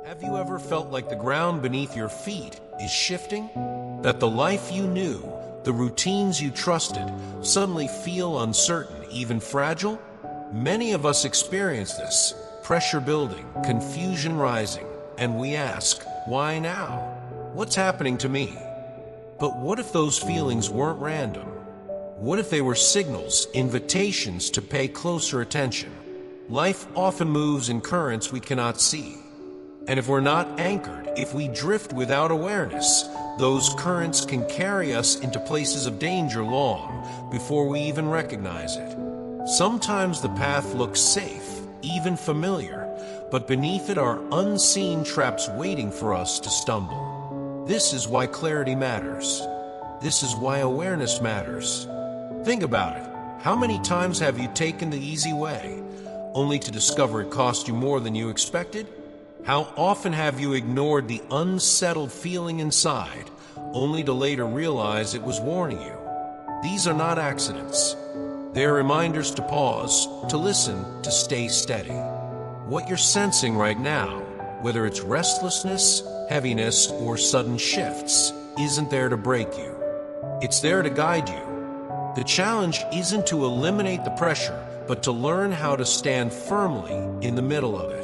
Have you ever felt like the ground beneath your feet is shifting? That the life you knew, the routines you trusted, suddenly feel uncertain, even fragile? Many of us experience this, pressure building, confusion rising, and we ask, why now? What's happening to me? But what if those feelings weren't random? What if they were signals, invitations to pay closer attention? Life often moves in currents we cannot see. And if we're not anchored, if we drift without awareness, those currents can carry us into places of danger long before we even recognize it. Sometimes the path looks safe, even familiar, but beneath it are unseen traps waiting for us to stumble. This is why clarity matters. This is why awareness matters. Think about it. How many times have you taken the easy way, only to discover it cost you more than you expected? How often have you ignored the unsettled feeling inside, only to later realize it was warning you? These are not accidents. They are reminders to pause, to listen, to stay steady. What you're sensing right now, whether it's restlessness, heaviness, or sudden shifts, isn't there to break you. It's there to guide you. The challenge isn't to eliminate the pressure, but to learn how to stand firmly in the middle of it.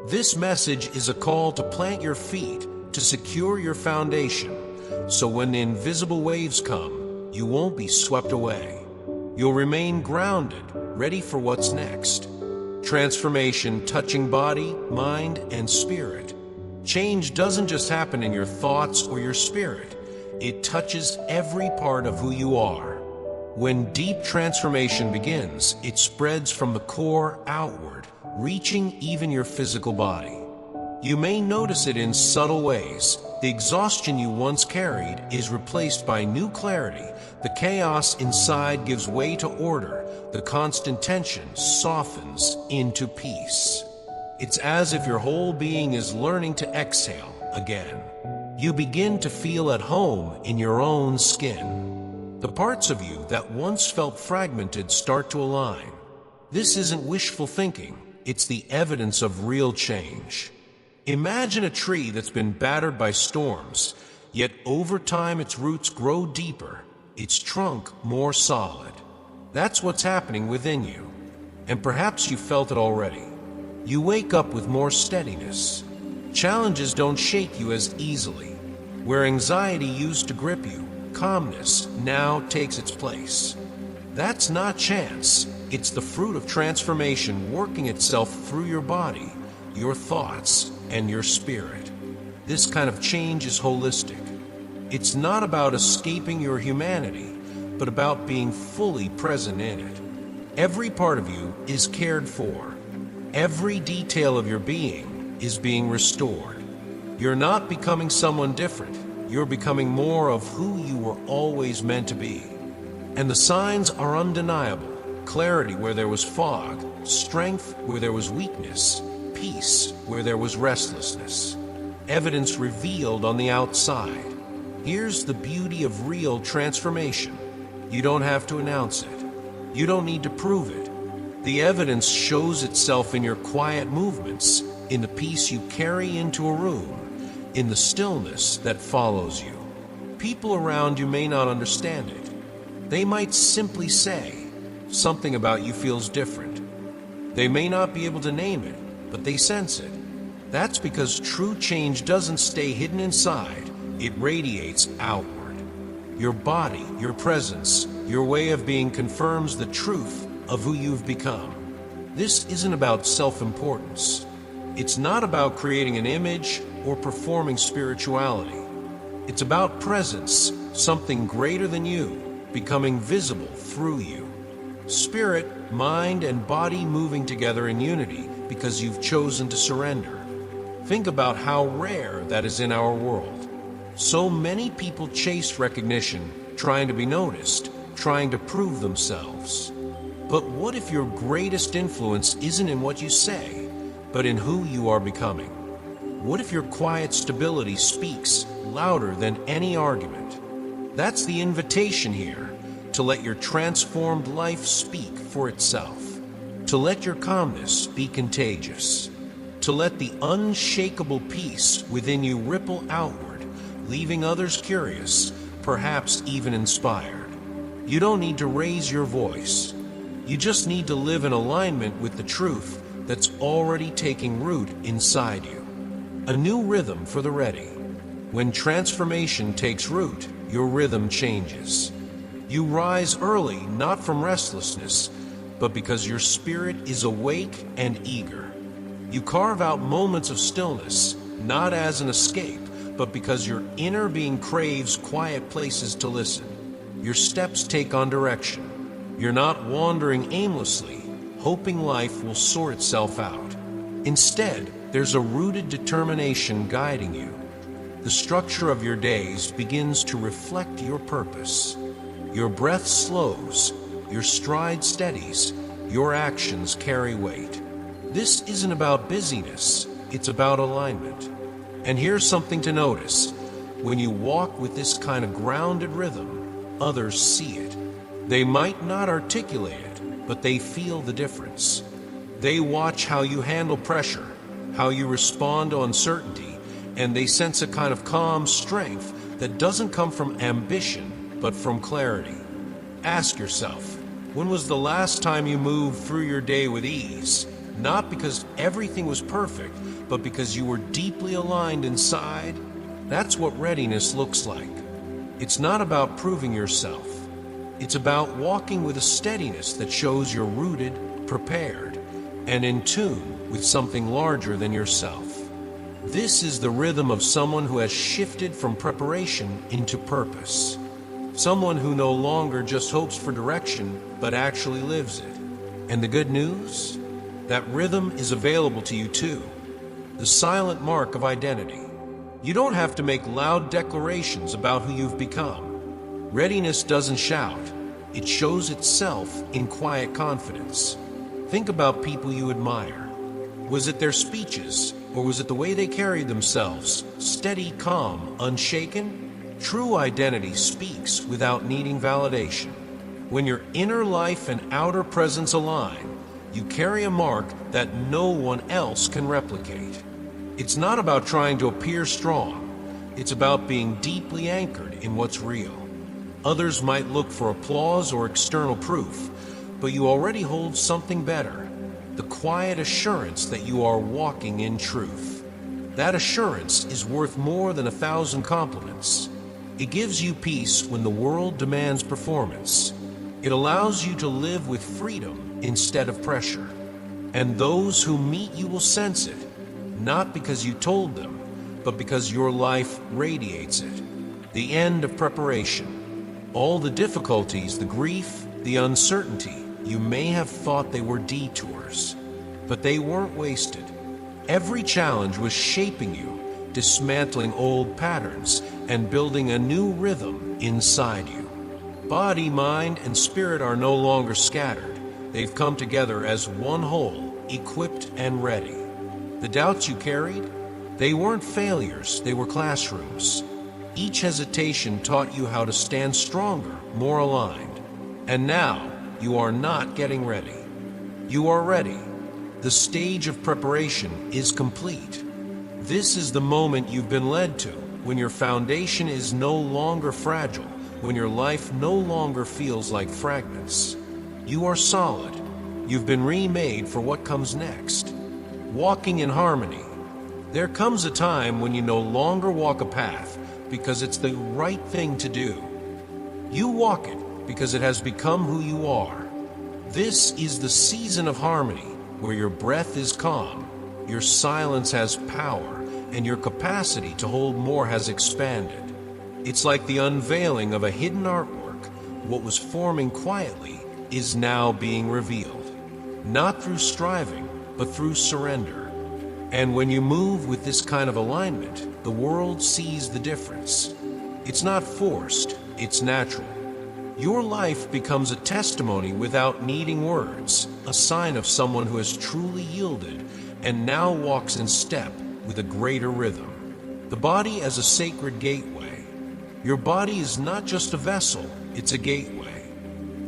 This message is a call to plant your feet, to secure your foundation, so when the invisible waves come, you won't be swept away. You'll remain grounded, ready for what's next. Transformation touching body, mind, and spirit. Change doesn't just happen in your thoughts or your spirit. It touches every part of who you are. When deep transformation begins, it spreads from the core outward, reaching even your physical body. You may notice it in subtle ways. The exhaustion you once carried is replaced by new clarity. The chaos inside gives way to order. The constant tension softens into peace. It's as if your whole being is learning to exhale again. You begin to feel at home in your own skin. The parts of you that once felt fragmented start to align. This isn't wishful thinking. It's the evidence of real change. Imagine a tree that's been battered by storms, yet over time its roots grow deeper, its trunk more solid. That's what's happening within you, and perhaps you felt it already. You wake up with more steadiness. Challenges don't shake you as easily. Where anxiety used to grip you, calmness now takes its place. That's not chance. It's the fruit of transformation working itself through your body, your thoughts, and your spirit. This kind of change is holistic. It's not about escaping your humanity, but about being fully present in it. Every part of you is cared for. Every detail of your being is being restored. You're not becoming someone different. You're becoming more of who you were always meant to be. And the signs are undeniable. Clarity where there was fog, strength where there was weakness, peace where there was restlessness. Evidence revealed on the outside. Here's the beauty of real transformation. You don't have to announce it. You don't need to prove it. The evidence shows itself in your quiet movements, in the peace you carry into a room, in the stillness that follows you. People around you may not understand it. They might simply say, something about you feels different. They may not be able to name it, but they sense it. That's because true change doesn't stay hidden inside, it radiates outward. Your body, your presence, your way of being confirms the truth of who you've become. This isn't about self-importance. It's not about creating an image or performing spirituality. It's about presence, something greater than you, becoming visible through you. Spirit, mind, and body moving together in unity because you've chosen to surrender. Think about how rare that is in our world. So many people chase recognition, trying to be noticed, trying to prove themselves. But what if your greatest influence isn't in what you say, but in who you are becoming? What if your quiet stability speaks louder than any argument? That's the invitation here, to let your transformed life speak for itself, to let your calmness be contagious. to let the unshakable peace within you ripple outward, leaving others curious, perhaps even inspired. You don't need to raise your voice. You just need to live in alignment with the truth that's already taking root inside you. A new rhythm for the ready. When transformation takes root, your rhythm changes. You rise early, not from restlessness, but because your spirit is awake and eager. You carve out moments of stillness, not as an escape, but because your inner being craves quiet places to listen. Your steps take on direction. You're not wandering aimlessly, hoping life will sort itself out. Instead, there's a rooted determination guiding you. The structure of your days begins to reflect your purpose. Your breath slows, your stride steadies, your actions carry weight. This isn't about busyness, it's about alignment. And here's something to notice. When you walk with this kind of grounded rhythm, others see it. They might not articulate it, but they feel the difference. They watch how you handle pressure, how you respond to uncertainty, and they sense a kind of calm strength that doesn't come from ambition, but from clarity. Ask yourself, when was the last time you moved through your day with ease? Not because everything was perfect, but because you were deeply aligned inside. That's what readiness looks like. It's not about proving yourself. It's about walking with a steadiness that shows you're rooted, prepared, and in tune with something larger than yourself. This is the rhythm of someone who has shifted from preparation into purpose. Someone who no longer just hopes for direction, but actually lives it. And the good news? That rhythm is available to you too. The silent mark of identity. You don't have to make loud declarations about who you've become. Readiness doesn't shout. It shows itself in quiet confidence. Think about people you admire. Was it their speeches, or was it the way they carried themselves? Steady, calm, unshaken? True identity speaks without needing validation. When your inner life and outer presence align, you carry a mark that no one else can replicate. It's not about trying to appear strong. It's about being deeply anchored in what's real. Others might look for applause or external proof, but you already hold something better, the quiet assurance that you are walking in truth. That assurance is worth more than 1,000 compliments. It gives you peace when the world demands performance. It allows you to live with freedom instead of pressure. And those who meet you will sense it, not because you told them, but because your life radiates it. The end of preparation. All the difficulties, the grief, the uncertainty, you may have thought they were detours, but they weren't wasted. Every challenge was shaping you, dismantling old patterns and building a new rhythm inside you. Body, mind, and spirit are no longer scattered. They've come together as one whole, equipped and ready. The doubts you carried, they weren't failures, they were classrooms. Each hesitation taught you how to stand stronger, more aligned. And now, you are not getting ready. You are ready. The stage of preparation is complete. This is the moment you've been led to, when your foundation is no longer fragile, when your life no longer feels like fragments. You are solid. You've been remade for what comes next. Walking in harmony. There comes a time when you no longer walk a path because it's the right thing to do. You walk it because it has become who you are. This is the season of harmony, where your breath is calm, your silence has power, and your capacity to hold more has expanded. It's like the unveiling of a hidden artwork. What was forming quietly is now being revealed, not through striving, but through surrender. And when you move with this kind of alignment, the world sees the difference. It's not forced, it's natural. Your life becomes a testimony without needing words, a sign of someone who has truly yielded and now walks in step with a greater rhythm. The body as a sacred gateway. Your body is not just a vessel, it's a gateway.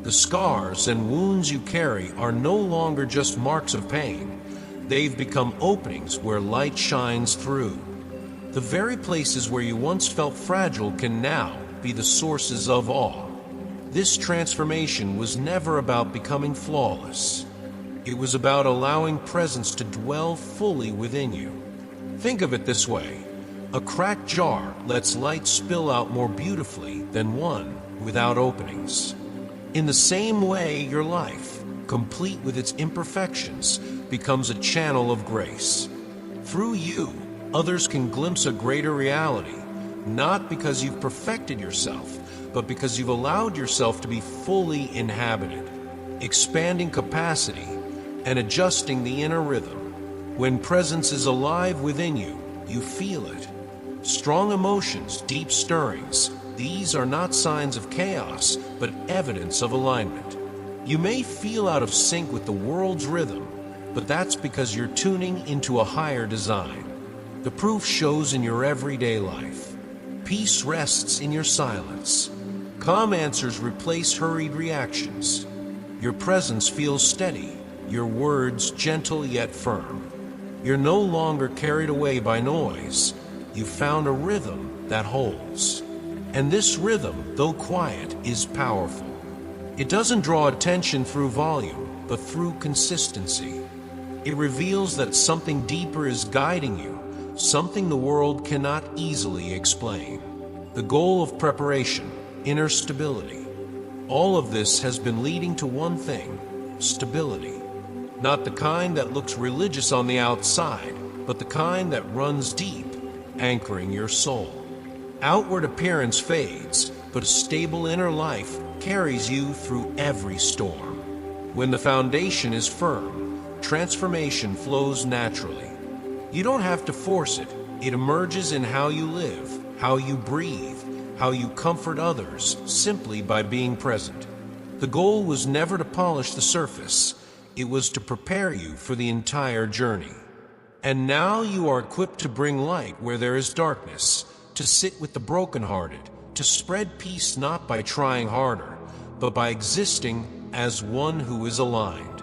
The scars and wounds you carry are no longer just marks of pain. They've become openings where light shines through. The very places where you once felt fragile can now be the sources of awe. This transformation was never about becoming flawless. It was about allowing presence to dwell fully within you. Think of it this way. A cracked jar lets light spill out more beautifully than one without openings. In the same way, your life, complete with its imperfections, becomes a channel of grace. Through you, others can glimpse a greater reality, not because you've perfected yourself, but because you've allowed yourself to be fully inhabited, expanding capacity and adjusting the inner rhythm. When presence is alive within you, you feel it. Strong emotions, deep stirrings, these are not signs of chaos, but evidence of alignment. You may feel out of sync with the world's rhythm, but that's because you're tuning into a higher design. The proof shows in your everyday life. Peace rests in your silence. Calm answers replace hurried reactions. Your presence feels steady, your words gentle yet firm. You're no longer carried away by noise. You've found a rhythm that holds. And this rhythm, though quiet, is powerful. It doesn't draw attention through volume, but through consistency. It reveals that something deeper is guiding you, something the world cannot easily explain. The goal of preparation, inner stability. All of this has been leading to one thing: stability. Not the kind that looks religious on the outside, but the kind that runs deep, anchoring your soul. Outward appearance fades, but a stable inner life carries you through every storm. When the foundation is firm, transformation flows naturally. You don't have to force it. It emerges in how you live, how you breathe, how you comfort others, simply by being present. The goal was never to polish the surface. It was to prepare you for the entire journey. And now you are equipped to bring light where there is darkness, to sit with the brokenhearted, to spread peace not by trying harder, but by existing as one who is aligned.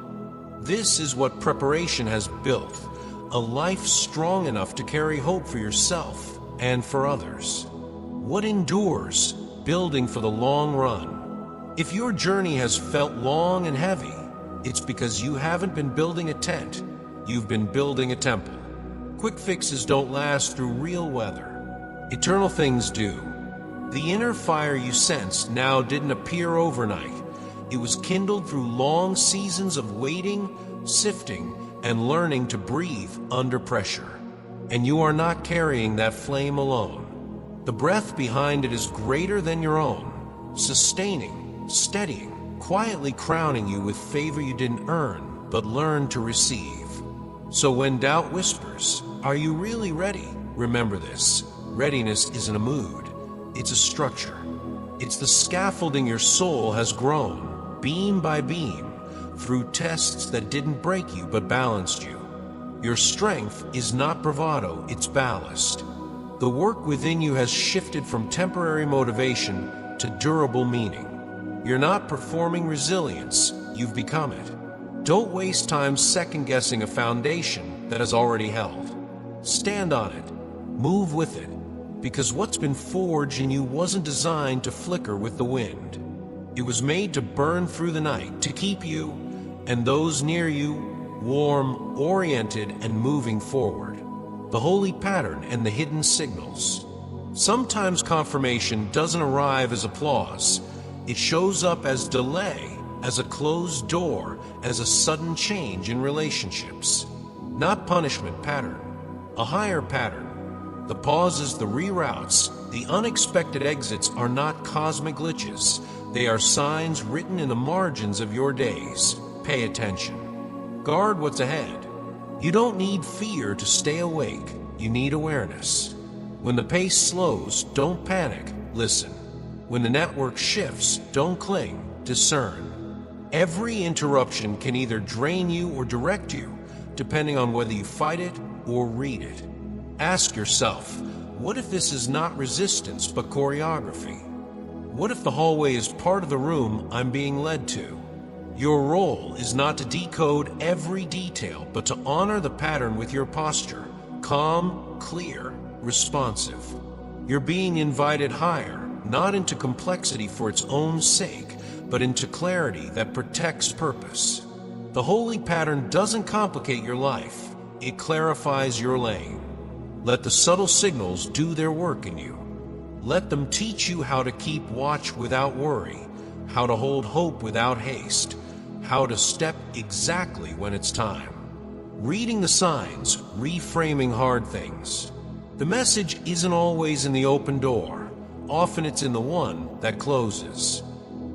This is what preparation has built, a life strong enough to carry hope for yourself and for others. What endures, building for the long run. If your journey has felt long and heavy, it's because you haven't been building a tent, you've been building a temple. Quick fixes don't last through real weather. Eternal things do. The inner fire you sensed now didn't appear overnight. It was kindled through long seasons of waiting, sifting, and learning to breathe under pressure. And you are not carrying that flame alone. The breath behind it is greater than your own, sustaining, steadying, quietly crowning you with favor you didn't earn, but learned to receive. So when doubt whispers, "Are you really ready?" Remember this: readiness isn't a mood, it's a structure. It's the scaffolding your soul has grown, beam by beam, through tests that didn't break you but balanced you. Your strength is not bravado, it's ballast. The work within you has shifted from temporary motivation to durable meaning. You're not performing resilience, you've become it. Don't waste time second-guessing a foundation that has already held. Stand on it, move with it, because what's been forged in you wasn't designed to flicker with the wind. It was made to burn through the night, to keep you and those near you warm, oriented, and moving forward. The holy pattern and the hidden signals. Sometimes confirmation doesn't arrive as applause. It shows up as delay, as a closed door, as a sudden change in relationships. Not punishment pattern, a higher pattern. The pauses, the reroutes, the unexpected exits are not cosmic glitches. They are signs written in the margins of your days. Pay attention. Guard what's ahead. You don't need fear to stay awake. You need awareness. When the pace slows, don't panic, listen. When the network shifts, don't cling, discern. Every interruption can either drain you or direct you, depending on whether you fight it or read it. Ask yourself, what if this is not resistance but choreography? What if the hallway is part of the room I'm being led to? Your role is not to decode every detail, but to honor the pattern with your posture, calm, clear, responsive. You're being invited higher, not into complexity for its own sake, but into clarity that protects purpose. The holy pattern doesn't complicate your life, it clarifies your lane. Let the subtle signals do their work in you. Let them teach you how to keep watch without worry, how to hold hope without haste, how to step exactly when it's time. Reading the signs, reframing hard things. The message isn't always in the open door. Often it's in the one that closes.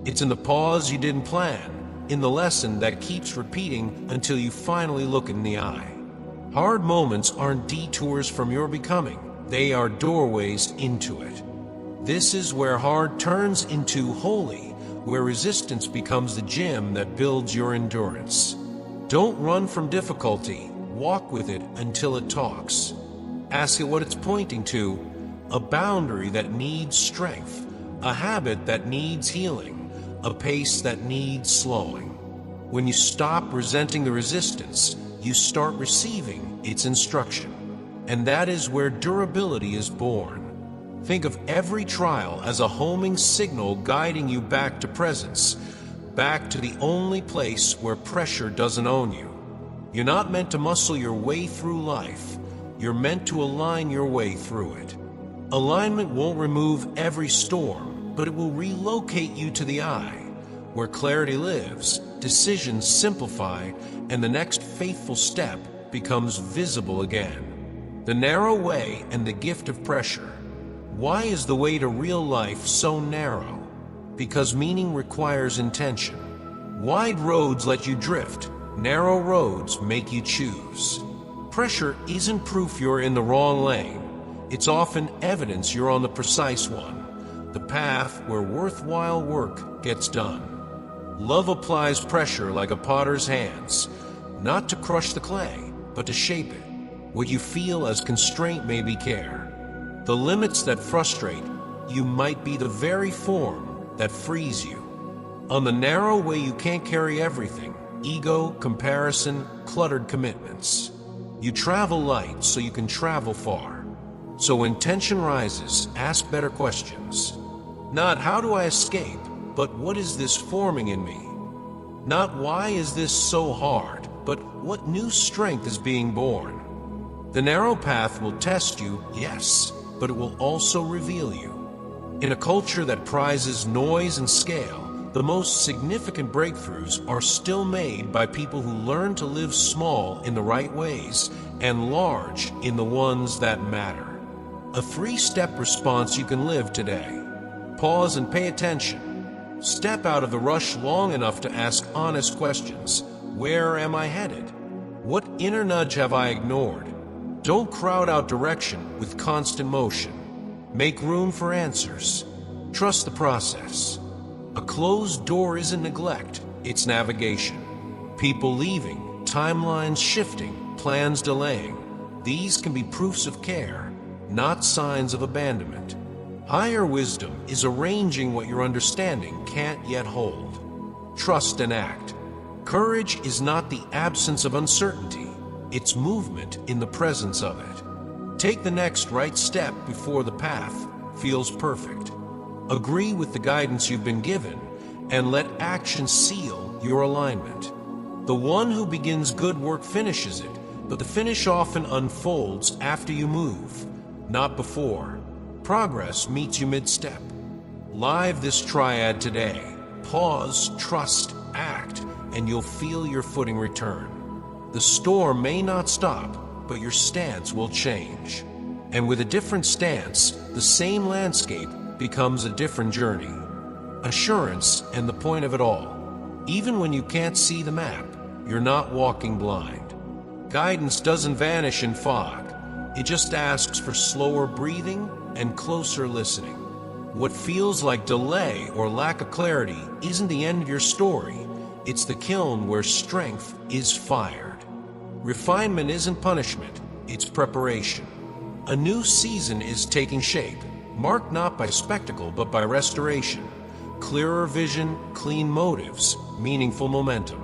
It's in the pause you didn't plan, in the lesson that keeps repeating until you finally look in the eye. Hard moments aren't detours from your becoming. They are doorways into it. This is where hard turns into holy, where resistance becomes the gym that builds your endurance. Don't run from difficulty. Walk with it until it talks. Ask it what it's pointing to, a boundary that needs strength, a habit that needs healing, a pace that needs slowing. When you stop resenting the resistance, you start receiving its instruction. And that is where durability is born. Think of every trial as a homing signal guiding you back to presence, back to the only place where pressure doesn't own you. You're not meant to muscle your way through life. You're meant to align your way through it. Alignment won't remove every storm, but it will relocate you to the eye, where clarity lives, decisions simplify, and the next faithful step becomes visible again. The narrow way and the gift of pressure. Why is the way to real life so narrow? Because meaning requires intention. Wide roads let you drift. Narrow roads make you choose. Pressure isn't proof you're in the wrong lane. It's often evidence you're on the precise one, the path where worthwhile work gets done. Love applies pressure like a potter's hands, not to crush the clay, but to shape it. What you feel as constraint may be care. The limits that frustrate you might be the very form that frees you. On the narrow way you can't carry everything, ego, comparison, cluttered commitments. You travel light so you can travel far. So when tension rises, ask better questions. Not how do I escape, but what is this forming in me? Not why is this so hard, but what new strength is being born? The narrow path will test you, yes, but it will also reveal you. In a culture that prizes noise and scale, the most significant breakthroughs are still made by people who learn to live small in the right ways and large in the ones that matter. A 3-step response you can live today. Pause and pay attention. Step out of the rush long enough to ask honest questions. Where am I headed? What inner nudge have I ignored? Don't crowd out direction with constant motion. Make room for answers. Trust the process. A closed door isn't neglect, it's navigation. People leaving, timelines shifting, plans delaying. These can be proofs of care, not signs of abandonment. Higher wisdom is arranging what your understanding can't yet hold. Trust and act. Courage is not the absence of uncertainty. It's movement in the presence of it. Take the next right step before the path feels perfect. Agree with the guidance you've been given and let action seal your alignment. The one who begins good work finishes it, but the finish often unfolds after you move, not before. Progress meets you mid-step. Live this triad today. Pause, trust, act, and you'll feel your footing return. The storm may not stop, but your stance will change. And with a different stance, the same landscape becomes a different journey. Assurance and the point of it all. Even when you can't see the map, you're not walking blind. Guidance doesn't vanish in fog. It just asks for slower breathing and closer listening. What feels like delay or lack of clarity isn't the end of your story. It's the kiln where strength is fired. Refinement isn't punishment, it's preparation. A new season is taking shape, marked not by spectacle but by restoration. Clearer vision, clean motives, meaningful momentum.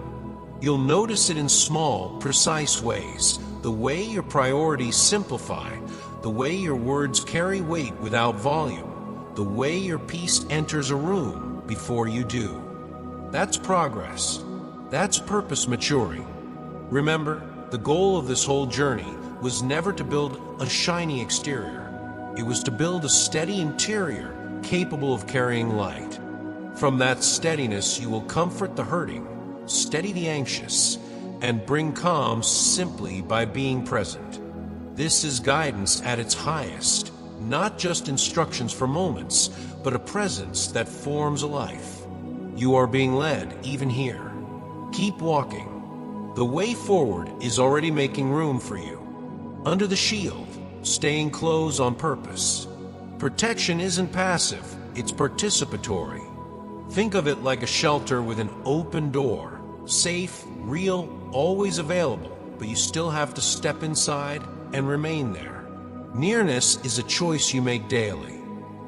You'll notice it in small, precise ways, the way your priorities simplify, the way your words carry weight without volume, the way your peace enters a room before you do. That's progress. That's purpose maturing. Remember, the goal of this whole journey was never to build a shiny exterior. It was to build a steady interior capable of carrying light. From that steadiness, you will comfort the hurting, steady the anxious, and bring calm simply by being present. This is guidance at its highest, not just instructions for moments, but a presence that forms a life. You are being led even here. Keep walking. The way forward is already making room for you. Under the shield, staying close on purpose. Protection isn't passive, it's participatory. Think of it like a shelter with an open door. Safe, real, always available, but you still have to step inside and remain there. Nearness is a choice you make daily.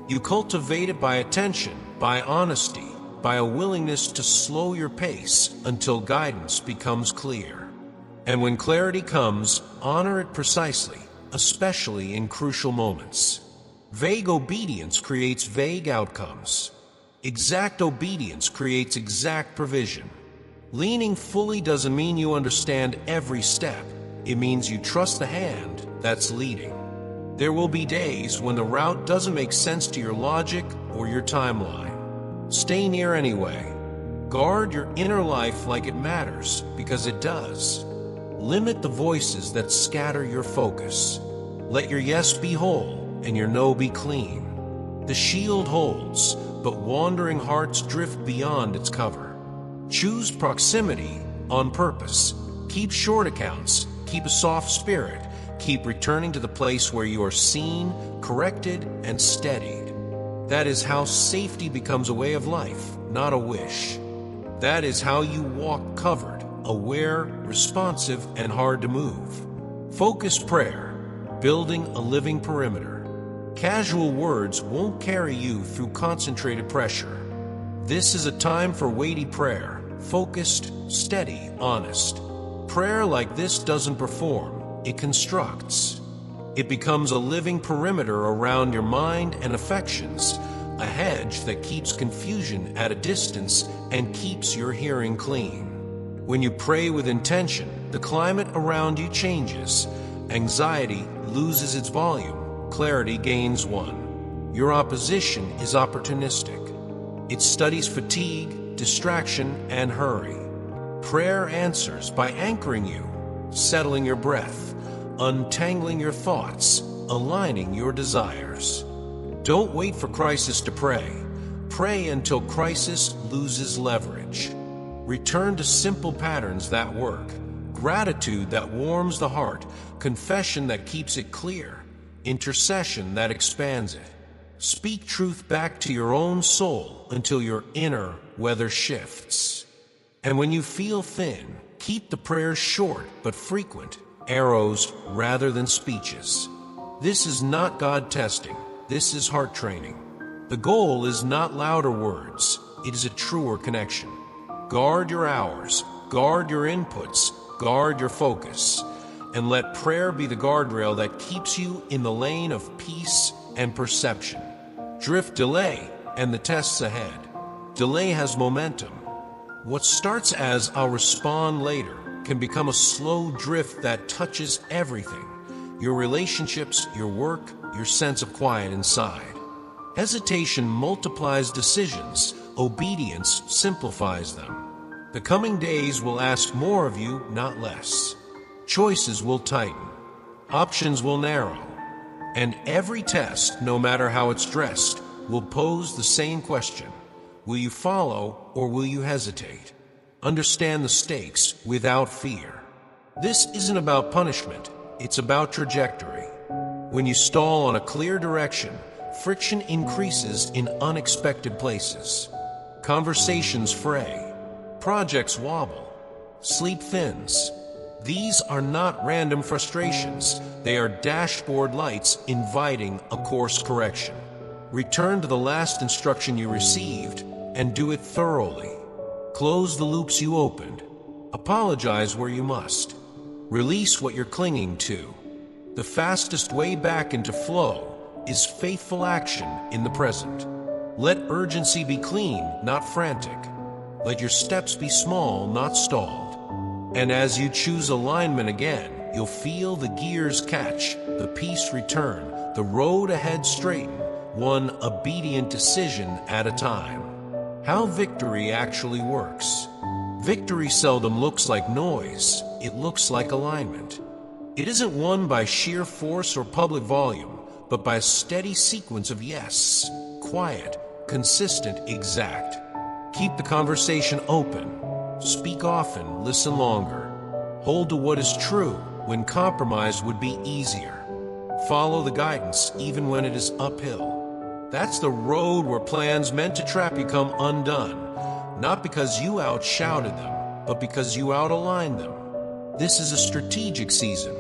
You cultivate it by attention, by honesty, by a willingness to slow your pace until guidance becomes clear. And when clarity comes, honor it precisely, especially in crucial moments. Vague obedience creates vague outcomes. Exact obedience creates exact provision. Leaning fully doesn't mean you understand every step. It means you trust the hand that's leading. There will be days when the route doesn't make sense to your logic or your timeline. Stay near anyway. Guard your inner life like it matters, because it does. Limit the voices that scatter your focus. Let your yes be whole and your no be clean. The shield holds, but wandering hearts drift beyond its cover. Choose proximity on purpose. Keep short accounts. Keep a soft spirit. Keep returning to the place where you are seen, corrected, and steadied. That is how safety becomes a way of life, not a wish. That is how you walk covered, aware, responsive, and hard to move. Focused prayer, building a living perimeter. Casual words won't carry you through concentrated pressure. This is a time for weighty prayer, focused, steady, honest. Prayer like this doesn't perform, it constructs. It becomes a living perimeter around your mind and affections, a hedge that keeps confusion at a distance and keeps your hearing clean. When you pray with intention, the climate around you changes. Anxiety loses its volume, clarity gains one. Your opposition is opportunistic. It studies fatigue, distraction, and hurry. Prayer answers by anchoring you, settling your breath, untangling your thoughts, aligning your desires. Don't wait for crisis to pray. Pray until crisis loses leverage. Return to simple patterns that work. Gratitude that warms the heart. Confession that keeps it clear. Intercession that expands it. Speak truth back to your own soul until your inner weather shifts. And when you feel thin, keep the prayers short but frequent. Arrows rather than speeches. This is not God testing. This is heart training. The goal is not louder words. It is a truer connection. Guard your hours. Guard your inputs. Guard your focus. And let prayer be the guardrail that keeps you in the lane of peace and perception. Drift delay and the tests ahead. Delay has momentum. What starts as "I'll respond later" can become a slow drift that touches everything. Your relationships, your work, your sense of quiet inside. Hesitation multiplies decisions. Obedience simplifies them. The coming days will ask more of you, not less. Choices will tighten. Options will narrow. And every test, no matter how it's dressed, will pose the same question. Will you follow or will you hesitate? Understand the stakes without fear. This isn't about punishment, it's about trajectory. When you stall on a clear direction, friction increases in unexpected places. Conversations fray. Projects wobble. Sleep thins. These are not random frustrations. They are dashboard lights inviting a course correction. Return to the last instruction you received and do it thoroughly. Close the loops you opened. Apologize where you must. Release what you're clinging to. The fastest way back into flow is faithful action in the present. Let urgency be clean, not frantic. Let your steps be small, not stalled. And as you choose alignment again, you'll feel the gears catch, the peace return, the road ahead straighten, one obedient decision at a time. How victory actually works. Victory seldom looks like noise, it looks like alignment. It isn't won by sheer force or public volume, but by a steady sequence of yes, quiet, consistent, exact. Keep the conversation open. Speak often, listen longer. Hold to what is true when compromise would be easier. Follow the guidance even when it is uphill. That's the road where plans meant to trap you come undone. Not because you outshouted them, but because you outaligned them. This is a strategic season.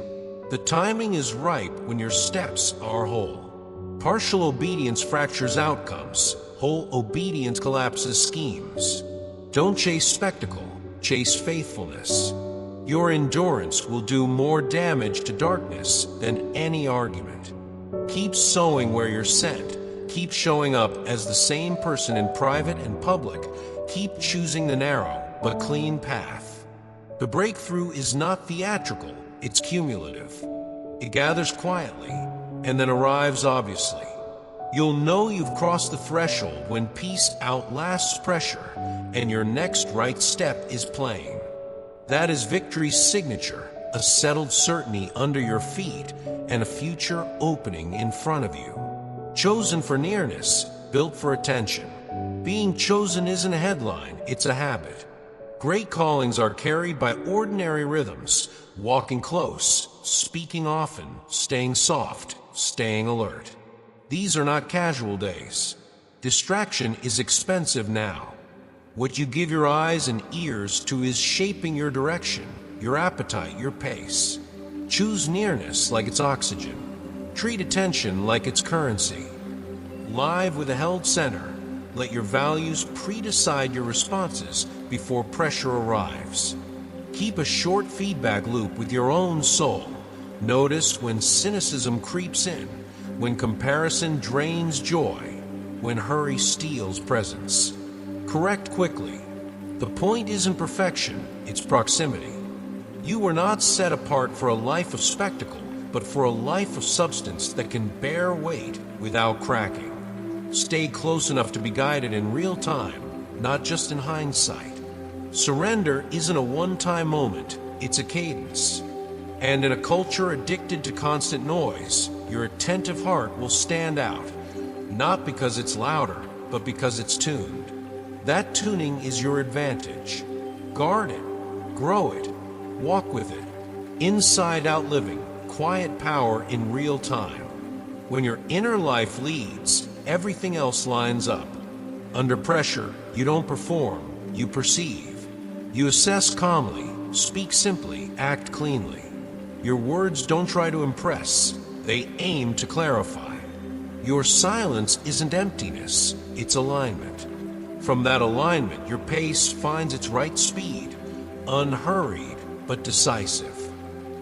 The timing is ripe when your steps are whole. Partial obedience fractures outcomes. Whole obedience collapses schemes. Don't chase spectacle, chase faithfulness. Your endurance will do more damage to darkness than any argument. Keep sowing where you're sent. Keep showing up as the same person in private and public. Keep choosing the narrow but clean path. The breakthrough is not theatrical, it's cumulative. It gathers quietly and then arrives obviously. You'll know you've crossed the threshold when peace outlasts pressure and your next right step is plain. That is victory's signature, a settled certainty under your feet and a future opening in front of you. Chosen for nearness, built for attention. Being chosen isn't a headline, it's a habit. Great callings are carried by ordinary rhythms, walking close, speaking often, staying soft, staying alert. These are not casual days. Distraction is expensive now. What you give your eyes and ears to is shaping your direction, your appetite, your pace. Choose nearness like it's oxygen. Treat attention like it's currency. Live with a held center, let your values pre-decide your responses before pressure arrives. Keep a short feedback loop with your own soul. Notice when cynicism creeps in, when comparison drains joy, when hurry steals presence. Correct quickly. The point isn't perfection, it's proximity. You were not set apart for a life of spectacle, but for a life of substance that can bear weight without cracking. Stay close enough to be guided in real time, not just in hindsight. Surrender isn't a one-time moment, it's a cadence. And in a culture addicted to constant noise, your attentive heart will stand out, not because it's louder, but because it's tuned. That tuning is your advantage. Guard it, grow it, walk with it. Inside-out living, quiet power in real time. When your inner life leads, everything else lines up. Under pressure, you don't perform, you perceive. You assess calmly, speak simply, act cleanly. Your words don't try to impress, they aim to clarify. Your silence isn't emptiness, it's alignment. From that alignment, your pace finds its right speed, unhurried but decisive.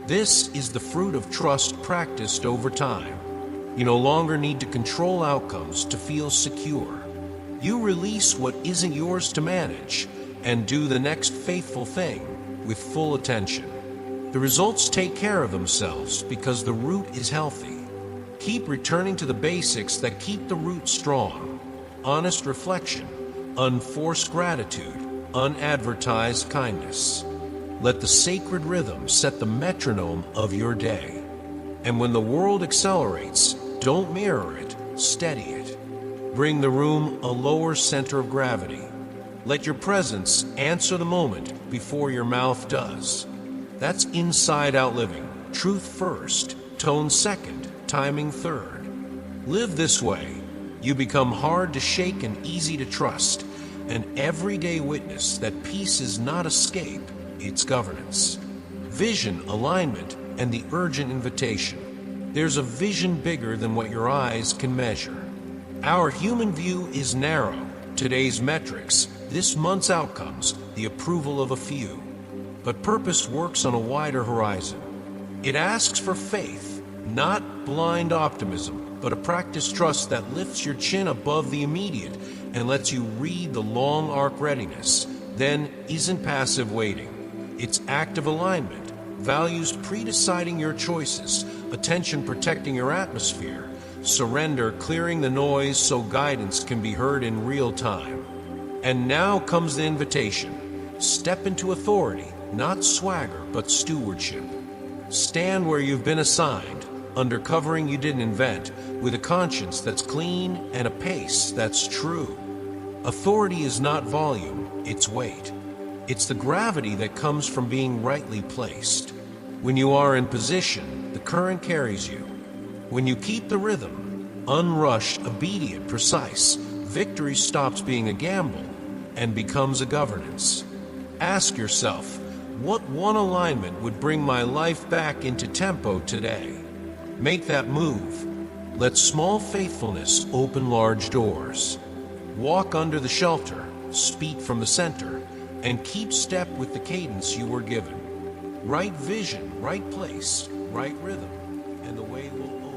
This is the fruit of trust practiced over time. You no longer need to control outcomes to feel secure. You release what isn't yours to manage and do the next faithful thing with full attention. The results take care of themselves because the root is healthy. Keep returning to the basics that keep the root strong. Honest reflection, unforced gratitude, unadvertised kindness. Let the sacred rhythm set the metronome of your day. And when the world accelerates, don't mirror it, steady it. Bring the room a lower center of gravity. Let your presence answer the moment before your mouth does. That's inside-out living. Truth first, tone second, timing third. Live this way. You become hard to shake and easy to trust, an everyday witness that peace is not escape, it's governance. Vision, alignment, and the urgent invitation. There's a vision bigger than what your eyes can measure. Our human view is narrow, today's metrics, this month's outcomes the approval of a few. But purpose works on a wider horizon. It asks for faith, not blind optimism, but a practiced trust that lifts your chin above the immediate and lets you read the long arc. Readiness, then, isn't passive waiting. It's active alignment, values predeciding your choices, attention protecting your atmosphere, surrender clearing the noise so guidance can be heard in real time. And now comes the invitation. Step into authority, not swagger, but stewardship. Stand where you've been assigned, under covering you didn't invent, with a conscience that's clean and a pace that's true. Authority is not volume, it's weight. It's the gravity that comes from being rightly placed. When you are in position, the current carries you. When you keep the rhythm, unrushed, obedient, precise, victory stops being a gamble and becomes a governance. Ask yourself, what one alignment would bring my life back into tempo today? Make that move. Let small faithfulness open large doors. Walk under the shelter, speak from the center, and keep step with the cadence you were given. Right vision, right place, right rhythm, and the way will open.